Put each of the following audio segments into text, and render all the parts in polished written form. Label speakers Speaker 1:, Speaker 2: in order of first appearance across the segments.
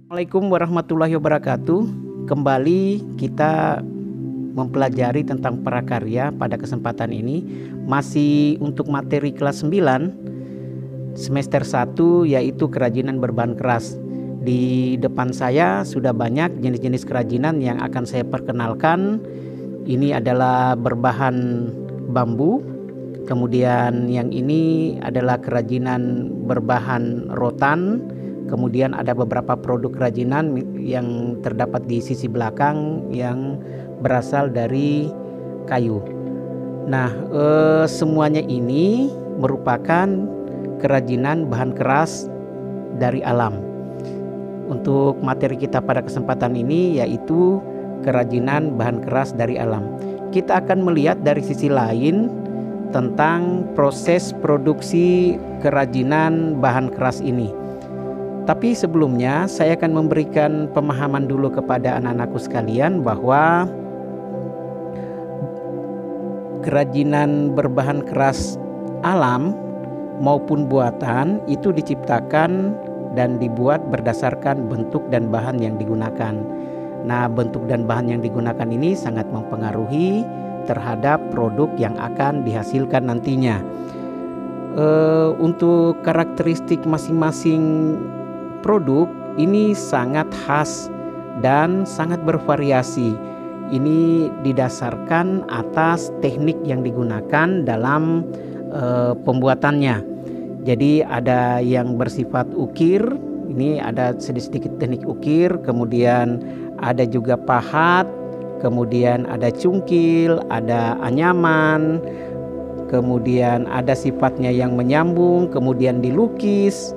Speaker 1: Assalamualaikum warahmatullahi wabarakatuh. Kembali kita mempelajari tentang prakarya pada kesempatan ini. Masih untuk materi kelas 9 semester 1, yaitu kerajinan berbahan keras. Di depan saya sudah banyak jenis-jenis kerajinan yang akan saya perkenalkan. Ini adalah berbahan bambu. Kemudian yang ini adalah kerajinan berbahan rotan. Kemudian ada beberapa produk kerajinan yang terdapat di sisi belakang yang berasal dari kayu. Nah, semuanya ini merupakan kerajinan bahan keras dari alam. Untuk materi kita pada kesempatan ini yaitu kerajinan bahan keras dari alam. Kita akan melihat dari sisi lain tentang proses produksi kerajinan bahan keras ini. Tapi sebelumnya saya akan memberikan pemahaman dulu kepada anak-anakku sekalian bahwa kerajinan berbahan keras alam maupun buatan itu diciptakan dan dibuat berdasarkan bentuk dan bahan yang digunakan. Nah, bentuk dan bahan yang digunakan ini sangat mempengaruhi terhadap produk yang akan dihasilkan nantinya. Untuk karakteristik masing-masing produk ini sangat khas dan sangat bervariasi. Ini didasarkan atas teknik yang digunakan dalam pembuatannya. Jadi ada yang bersifat ukir, ini ada sedikit teknik ukir, kemudian ada juga pahat, kemudian ada cungkil, ada anyaman, kemudian ada sifatnya yang menyambung, kemudian dilukis.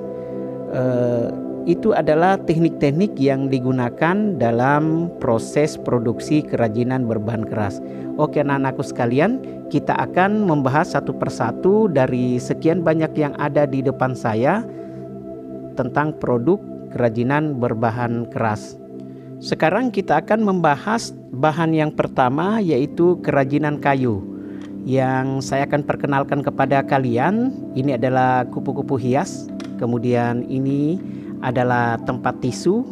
Speaker 1: Itu adalah teknik-teknik yang digunakan dalam proses produksi kerajinan berbahan keras. Oke, anak-anakku sekalian, kita akan membahas satu persatu dari sekian banyak yang ada di depan saya tentang produk kerajinan berbahan keras. Sekarang kita akan membahas bahan yang pertama, yaitu kerajinan kayu. Yang saya akan perkenalkan kepada kalian, ini adalah kupu-kupu hias. Kemudian ini adalah tempat tisu.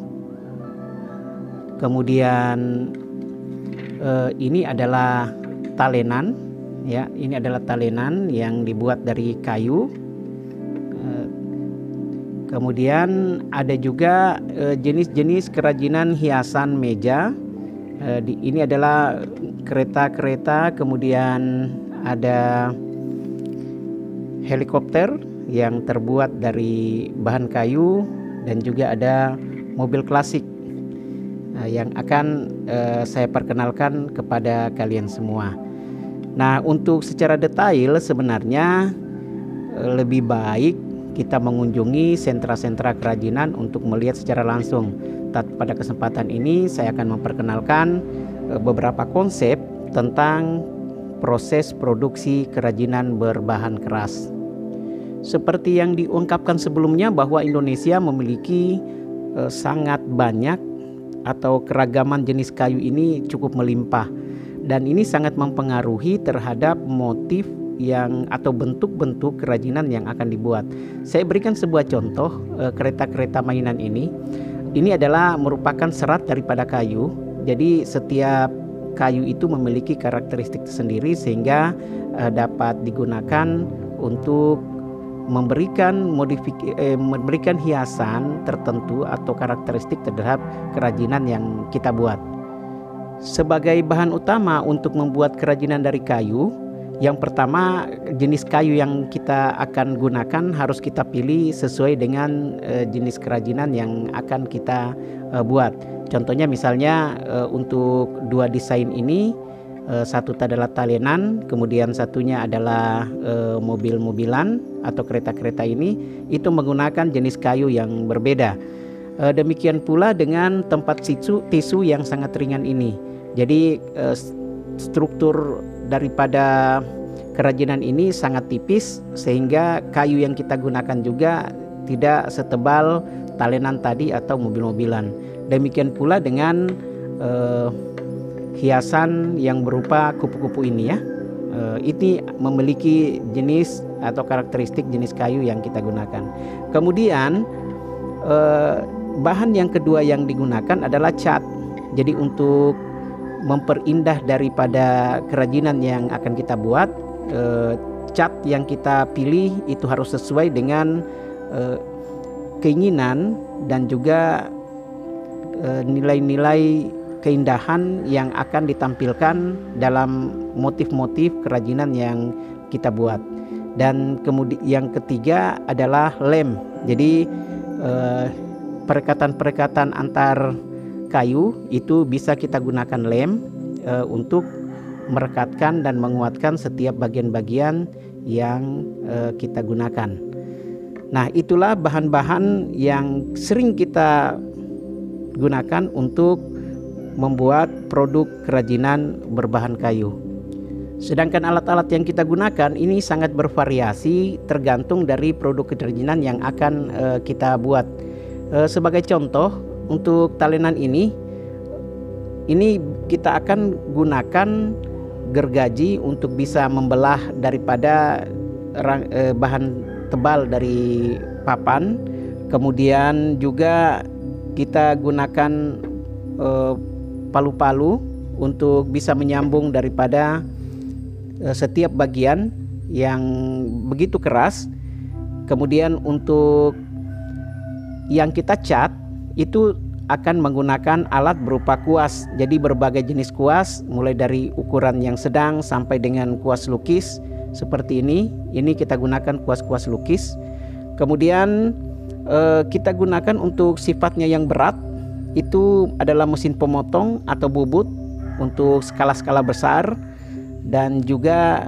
Speaker 1: Kemudian ini adalah talenan, ya. Ini adalah talenan yang dibuat dari kayu. Kemudian ada juga jenis-jenis kerajinan hiasan meja. Ini adalah kereta-kereta, kemudian ada helikopter yang terbuat dari bahan kayu, dan juga ada mobil klasik yang akan saya perkenalkan kepada kalian semua. Nah, untuk secara detail sebenarnya lebih baik kita mengunjungi sentra-sentra kerajinan untuk melihat secara langsung. Pada kesempatan ini saya akan memperkenalkan beberapa konsep tentang proses produksi kerajinan berbahan keras. Seperti yang diungkapkan sebelumnya bahwa Indonesia memiliki sangat banyak atau keragaman jenis kayu ini cukup melimpah, dan ini sangat mempengaruhi terhadap motif yang atau bentuk-bentuk kerajinan yang akan dibuat. Saya berikan sebuah contoh kereta-kereta mainan ini. Ini adalah merupakan serat daripada kayu. Jadi setiap kayu itu memiliki karakteristik tersendiri sehingga dapat digunakan untuk memberikan hiasan tertentu atau karakteristik terhadap kerajinan yang kita buat. Sebagai bahan utama untuk membuat kerajinan dari kayu, yang pertama, jenis kayu yang kita akan gunakan harus kita pilih sesuai dengan jenis kerajinan yang akan kita buat. Contohnya misalnya untuk dua desain ini, satu adalah talenan, kemudian satunya adalah mobil-mobilan atau kereta-kereta ini, itu menggunakan jenis kayu yang berbeda. Demikian pula dengan tempat tisu yang sangat ringan ini. Jadi struktur daripada kerajinan ini sangat tipis sehingga kayu yang kita gunakan juga tidak setebal talenan tadi atau mobil-mobilan. Demikian pula dengan hiasan yang berupa kupu-kupu ini, ya. Ini memiliki jenis atau karakteristik jenis kayu yang kita gunakan. Kemudian bahan yang kedua yang digunakan adalah cat. Jadi untuk memperindah daripada kerajinan yang akan kita buat, cat yang kita pilih itu harus sesuai dengan keinginan dan juga nilai-nilai keindahan yang akan ditampilkan dalam motif-motif kerajinan yang kita buat. Dan kemudian yang ketiga adalah lem. Jadi perekatan-perekatan antar kayu itu bisa kita gunakan lem untuk merekatkan dan menguatkan setiap bagian-bagian yang kita gunakan. Nah, itulah bahan-bahan yang sering kita gunakan untuk membuat produk kerajinan berbahan kayu. Sedangkan alat-alat yang kita gunakan ini sangat bervariasi tergantung dari produk kerajinan yang akan kita buat. Sebagai contoh, untuk talenan ini kita akan gunakan gergaji untuk bisa membelah daripada bahan tebal dari papan. Kemudian juga kita gunakan palu-palu untuk bisa menyambung daripada setiap bagian yang begitu keras. Kemudian untuk yang kita cat itu akan menggunakan alat berupa kuas. Jadi berbagai jenis kuas, mulai dari ukuran yang sedang sampai dengan kuas lukis seperti ini. Ini kita gunakan kuas-kuas lukis. Kemudian kita gunakan untuk sifatnya yang berat, itu adalah mesin pemotong atau bubut untuk skala-skala besar. Dan juga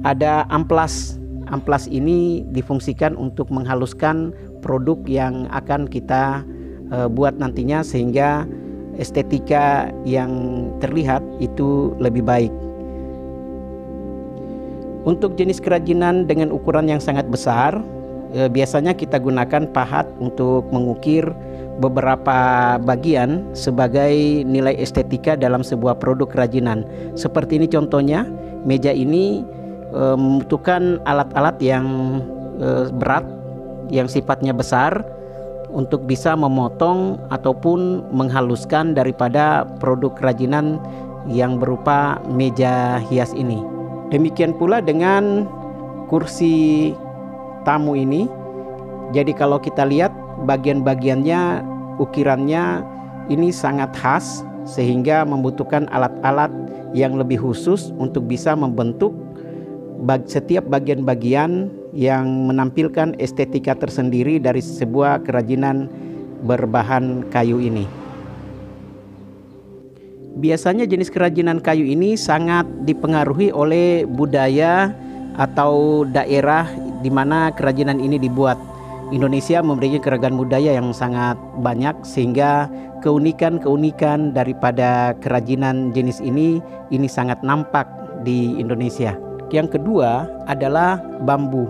Speaker 1: ada amplas. Amplas ini difungsikan untuk menghaluskan produk yang akan kita buat nantinya, sehingga estetika yang terlihat itu lebih baik. Untuk jenis kerajinan dengan ukuran yang sangat besar, biasanya kita gunakan pahat untuk mengukir beberapa bagian sebagai nilai estetika dalam sebuah produk kerajinan. Seperti ini contohnya, meja ini membutuhkan alat-alat yang berat, yang sifatnya besar, untuk bisa memotong ataupun menghaluskan daripada produk kerajinan yang berupa meja hias ini. Demikian pula dengan kursi tamu ini. Jadi kalau kita lihat bagian-bagiannya, ukirannya ini sangat khas, sehingga membutuhkan alat-alat yang lebih khusus untuk bisa membentuk setiap bagian-bagian yang menampilkan estetika tersendiri dari sebuah kerajinan berbahan kayu ini. Biasanya jenis kerajinan kayu ini sangat dipengaruhi oleh budaya atau daerah di mana kerajinan ini dibuat. Indonesia memiliki keragaman budaya yang sangat banyak, sehingga keunikan-keunikan daripada kerajinan jenis ini sangat nampak di Indonesia. Yang kedua adalah bambu.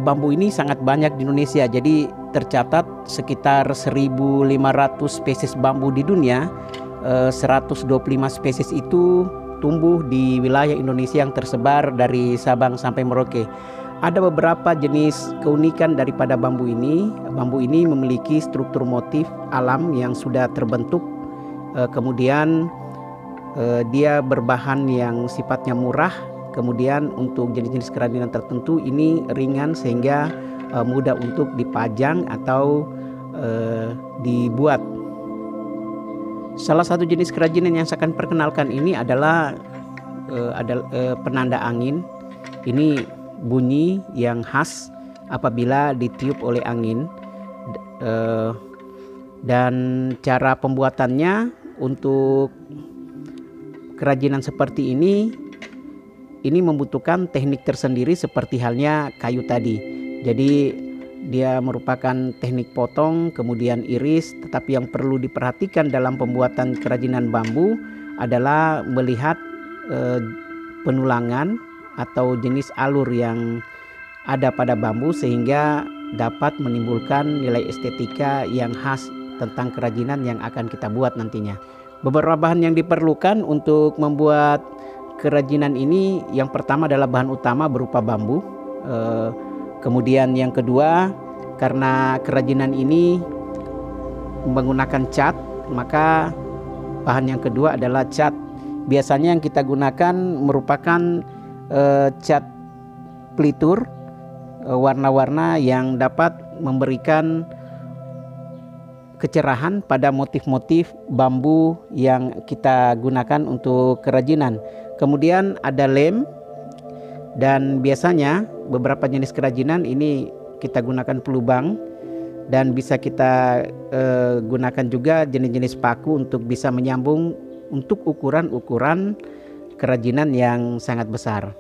Speaker 1: Bambu ini sangat banyak di Indonesia. Jadi tercatat sekitar 1.500 spesies bambu di dunia. 125 spesies itu tumbuh di wilayah Indonesia yang tersebar dari Sabang sampai Merauke. Ada beberapa jenis keunikan daripada bambu ini. Bambu ini memiliki struktur motif alam yang sudah terbentuk. Kemudian dia berbahan yang sifatnya murah. Kemudian untuk jenis-jenis kerajinan tertentu ini ringan, sehingga mudah untuk dipajang atau dibuat. Salah satu jenis kerajinan yang saya akan perkenalkan ini adalah penanda angin. Ini bunyi yang khas apabila ditiup oleh angin. Dan cara pembuatannya untuk kerajinan seperti ini membutuhkan teknik tersendiri seperti halnya kayu tadi. Jadi dia merupakan teknik potong, kemudian iris. Tetapi yang perlu diperhatikan dalam pembuatan kerajinan bambu adalah melihat penulangan atau jenis alur yang ada pada bambu, sehingga dapat menimbulkan nilai estetika yang khas tentang kerajinan yang akan kita buat nantinya. Beberapa bahan yang diperlukan untuk membuat kerajinan ini, yang pertama adalah bahan utama berupa bambu. Kemudian yang kedua, karena kerajinan ini menggunakan cat, maka bahan yang kedua adalah cat. Biasanya yang kita gunakan merupakan cat pelitur, warna-warna yang dapat memberikan kecerahan pada motif-motif bambu yang kita gunakan untuk kerajinan. Kemudian ada lem, dan biasanya beberapa jenis kerajinan ini kita gunakan pelubang, dan bisa kita gunakan juga jenis-jenis paku untuk bisa menyambung untuk ukuran-ukuran kerajinan yang sangat besar.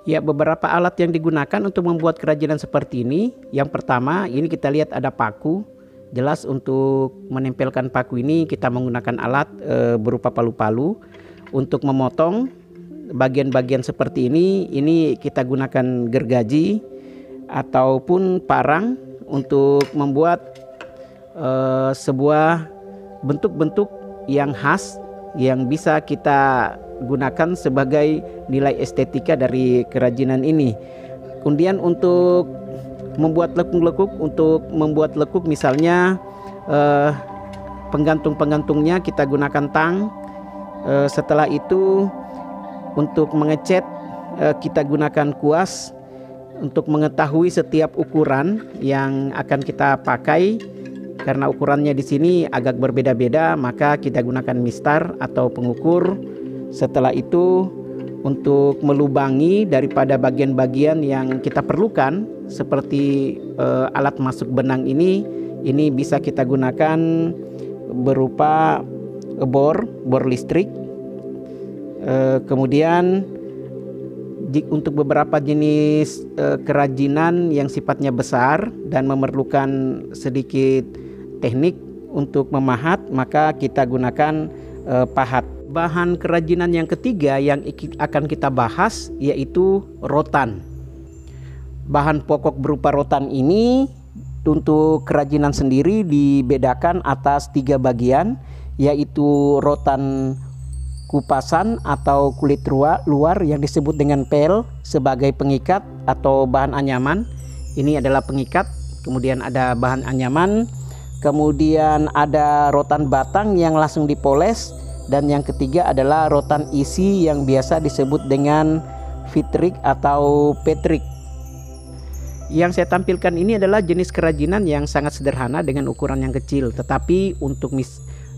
Speaker 1: Ya, beberapa alat yang digunakan untuk membuat kerajinan seperti ini. Yang pertama, ini kita lihat ada paku. Jelas untuk menempelkan paku ini kita menggunakan alat berupa palu-palu. Untuk memotong bagian-bagian seperti ini kita gunakan gergaji ataupun parang untuk membuat sebuah bentuk-bentuk yang khas yang bisa kita gunakan sebagai nilai estetika dari kerajinan ini. Kemudian untuk membuat lekuk misalnya penggantung-penggantungnya kita gunakan tang. Setelah itu untuk mengecat kita gunakan kuas. Untuk mengetahui setiap ukuran yang akan kita pakai, karena ukurannya di sini agak berbeda-beda, maka kita gunakan mistar atau pengukur. Setelah itu untuk melubangi daripada bagian-bagian yang kita perlukan, seperti alat masuk benang ini bisa kita gunakan berupa bor listrik. Kemudian untuk beberapa jenis kerajinan yang sifatnya besar dan memerlukan sedikit teknik untuk memahat, maka kita gunakan pahat. Bahan kerajinan yang ketiga yang akan kita bahas yaitu rotan. Bahan pokok berupa rotan ini untuk kerajinan sendiri dibedakan atas 3 bagian, yaitu rotan kupasan atau kulit luar yang disebut dengan pel sebagai pengikat atau bahan anyaman. Ini adalah pengikat. Kemudian ada bahan anyaman. Kemudian ada rotan batang yang langsung dipoles. Dan yang ketiga adalah rotan isi yang biasa disebut dengan vitrik atau petrik. Yang saya tampilkan ini adalah jenis kerajinan yang sangat sederhana dengan ukuran yang kecil. Tetapi untuk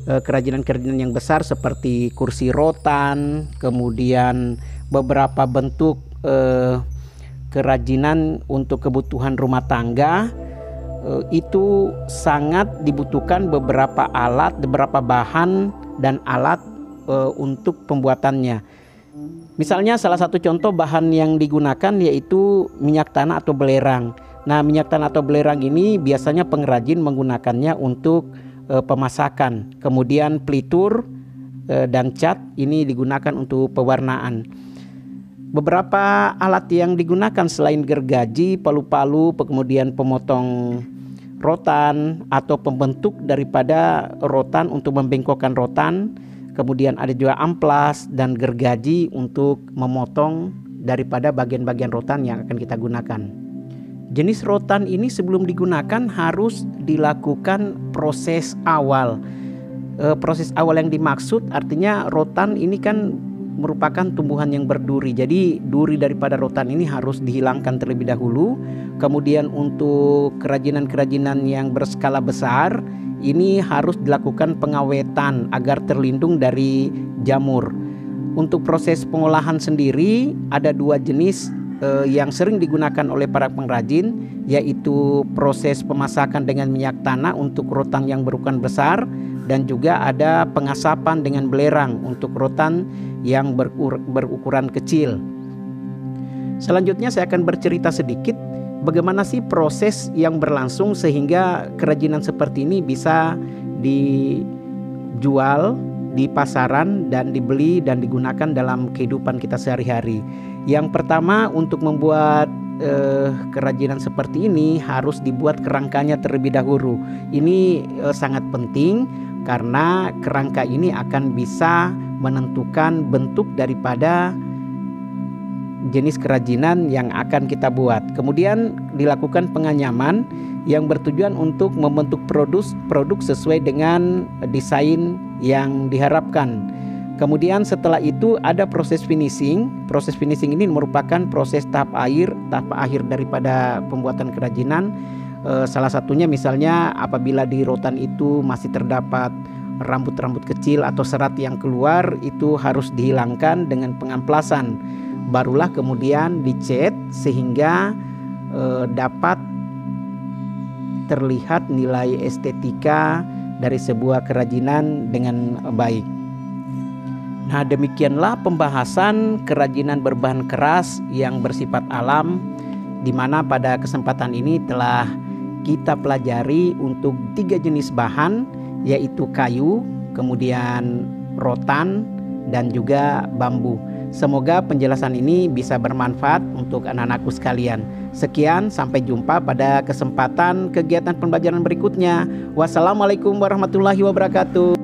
Speaker 1: kerajinan-kerajinan yang besar seperti kursi rotan, kemudian beberapa bentuk kerajinan untuk kebutuhan rumah tangga, itu sangat dibutuhkan beberapa alat, beberapa bahan dan alat untuk pembuatannya. Misalnya salah satu contoh bahan yang digunakan yaitu minyak tanah atau belerang. Nah, minyak tanah atau belerang ini biasanya pengrajin menggunakannya untuk pemasakan. Kemudian pelitur dan cat ini digunakan untuk pewarnaan. Beberapa alat yang digunakan selain gergaji, palu-palu, kemudian pemotong rotan atau pembentuk daripada rotan untuk membengkokkan rotan. Kemudian ada juga amplas dan gergaji untuk memotong daripada bagian-bagian rotan yang akan kita gunakan. Jenis rotan ini sebelum digunakan harus dilakukan proses awal. Proses awal yang dimaksud artinya rotan ini kan merupakan tumbuhan yang berduri. Jadi duri daripada rotan ini harus dihilangkan terlebih dahulu. Kemudian untuk kerajinan-kerajinan yang berskala besar ini harus dilakukan pengawetan agar terlindung dari jamur. Untuk proses pengolahan sendiri ada 2 jenis yang sering digunakan oleh para pengrajin, yaitu proses pemasakan dengan minyak tanah untuk rotan yang berukuran besar, dan juga ada pengasapan dengan belerang untuk rotan yang berukuran kecil. Selanjutnya saya akan bercerita sedikit bagaimana sih proses yang berlangsung sehingga kerajinan seperti ini bisa dijual di pasaran dan dibeli dan digunakan dalam kehidupan kita sehari-hari. Yang pertama, untuk membuat kerajinan seperti ini harus dibuat kerangkanya terlebih dahulu. Ini sangat penting karena kerangka ini akan bisa menentukan bentuk daripada jenis kerajinan yang akan kita buat. Kemudian dilakukan penganyaman yang bertujuan untuk membentuk produk sesuai dengan desain yang diharapkan. Kemudian setelah itu ada proses finishing. Proses finishing ini merupakan proses tahap akhir daripada pembuatan kerajinan. Salah satunya misalnya apabila di rotan itu masih terdapat rambut-rambut kecil atau serat yang keluar, itu harus dihilangkan dengan pengamplasan. Barulah kemudian dicat sehingga dapat terlihat nilai estetika dari sebuah kerajinan dengan baik. Nah, demikianlah pembahasan kerajinan berbahan keras yang bersifat alam, di mana pada kesempatan ini telah kita pelajari untuk 3 jenis bahan, yaitu kayu, kemudian rotan, dan juga bambu. Semoga penjelasan ini bisa bermanfaat untuk anak-anakku sekalian. Sekian, sampai jumpa pada kesempatan kegiatan pembelajaran berikutnya. Wassalamualaikum warahmatullahi wabarakatuh.